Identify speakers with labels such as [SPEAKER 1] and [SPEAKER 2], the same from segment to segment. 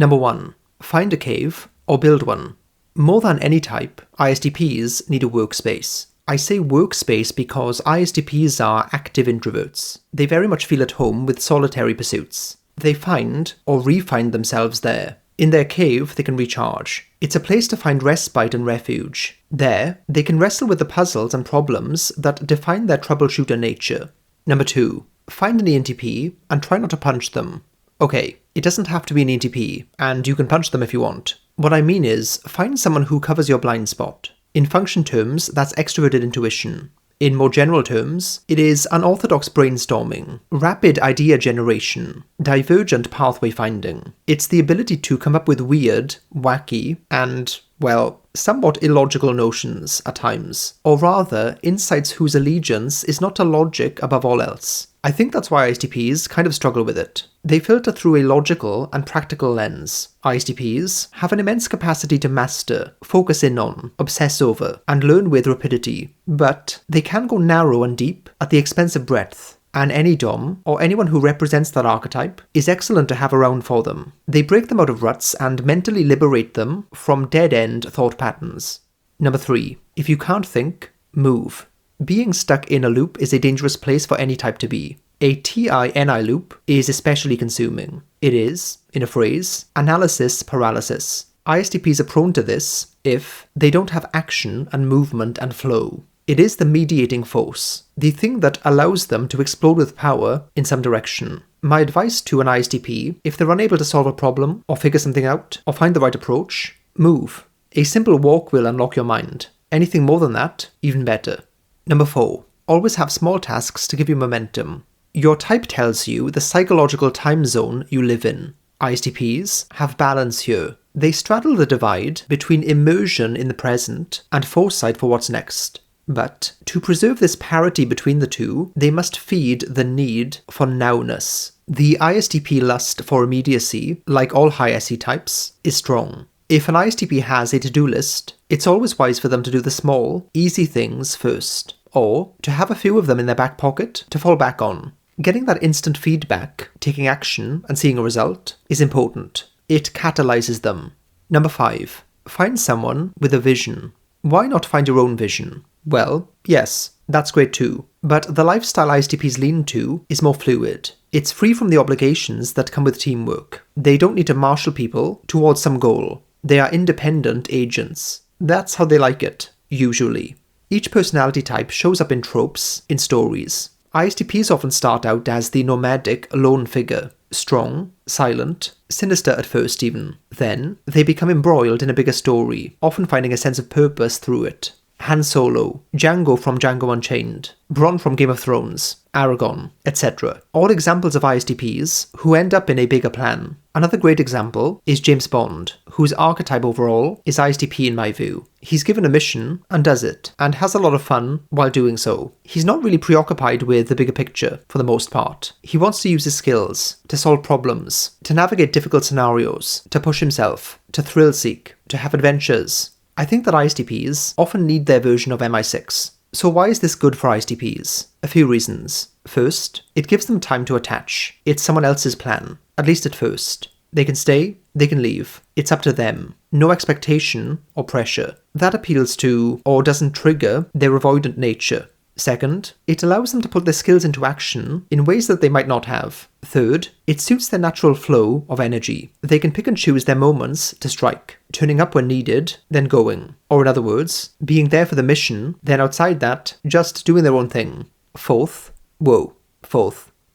[SPEAKER 1] Number 1. Find a cave or build one. More than any type, ISTPs need a workspace. I say workspace because ISTPs are active introverts. They very much feel at home with solitary pursuits. They find or re-find themselves there. In their cave, they can recharge. It's a place to find respite and refuge. There, they can wrestle with the puzzles and problems that define their troubleshooter nature. Number 2. Find an ENTP and try not to punch them. Okay, it doesn't have to be an ENTP, and you can punch them if you want. What I mean is, find someone who covers your blind spot. In function terms, that's extroverted intuition. In more general terms, it is unorthodox brainstorming, rapid idea generation, divergent pathway finding. It's the ability to come up with weird, wacky, and, well, somewhat illogical notions at times, or rather, insights whose allegiance is not to logic above all else. I think that's why ISTPs kind of struggle with it. They filter through a logical and practical lens. ISTPs have an immense capacity to master, focus in on, obsess over, and learn with rapidity, but they can go narrow and deep at the expense of breadth. And any Dom, or anyone who represents that archetype, is excellent to have around for them. They break them out of ruts and mentally liberate them from dead-end thought patterns. Number 3. If you can't think, move. Being stuck in a loop is a dangerous place for any type to be. A TINI loop is especially consuming. It is, in a phrase, analysis paralysis. ISTPs are prone to this if they don't have action and movement and flow. It is the mediating force, the thing that allows them to explode with power in some direction. My advice to an ISTP, if they're unable to solve a problem, or figure something out, or find the right approach, move. A simple walk will unlock your mind. Anything more than that, even better. Number 4. Always have small tasks to give you momentum. Your type tells you the psychological time zone you live in. ISTPs have balance here. They straddle the divide between immersion in the present and foresight for what's next. But to preserve this parity between the two, they must feed the need for nowness. The ISTP lust for immediacy, like all high SE types, is strong. If an ISTP has a to-do list, it's always wise for them to do the small, easy things first, or to have a few of them in their back pocket to fall back on. Getting that instant feedback, taking action, and seeing a result is important. It catalyzes them. Number 5. Find someone with a vision. Why not find your own vision? Well, yes, that's great too. But the lifestyle ISTPs lean to is more fluid. It's free from the obligations that come with teamwork. They don't need to marshal people towards some goal. They are independent agents. That's how they like it, usually. Each personality type shows up in tropes, in stories. ISTPs often start out as the nomadic lone figure, strong, silent, sinister at first even. Then, they become embroiled in a bigger story, often finding a sense of purpose through it. Han Solo, Django from Django Unchained, Bronn from Game of Thrones, Aragorn, etc. All examples of ISTPs who end up in a bigger plan. Another great example is James Bond, whose archetype overall is ISTP in my view. He's given a mission and does it, and has a lot of fun while doing so. He's not really preoccupied with the bigger picture, for the most part. He wants to use his skills, to solve problems, to navigate difficult scenarios, to push himself, to thrill seek, to have adventures. I think that ISTPs often need their version of MI6. So why is this good for ISTPs? A few reasons. First, it gives them time to attach. It's someone else's plan, at least at first. They can stay, they can leave. It's up to them. No expectation or pressure. That appeals to, or doesn't trigger, their avoidant nature. Second, it allows them to put their skills into action in ways that they might not have. Third, it suits their natural flow of energy. They can pick and choose their moments to strike, turning up when needed, then going. Or in other words, being there for the mission, then outside that, just doing their own thing. Fourth,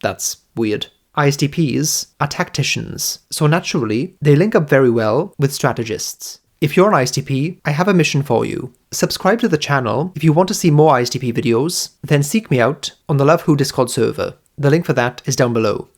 [SPEAKER 1] that's weird. ISTPs are tacticians, so naturally, they link up very well with strategists. If you're an ISTP, I have a mission for you. Subscribe to the channel if you want to see more ISTP videos, then seek me out on the Love Who Discord server. The link for that is down below.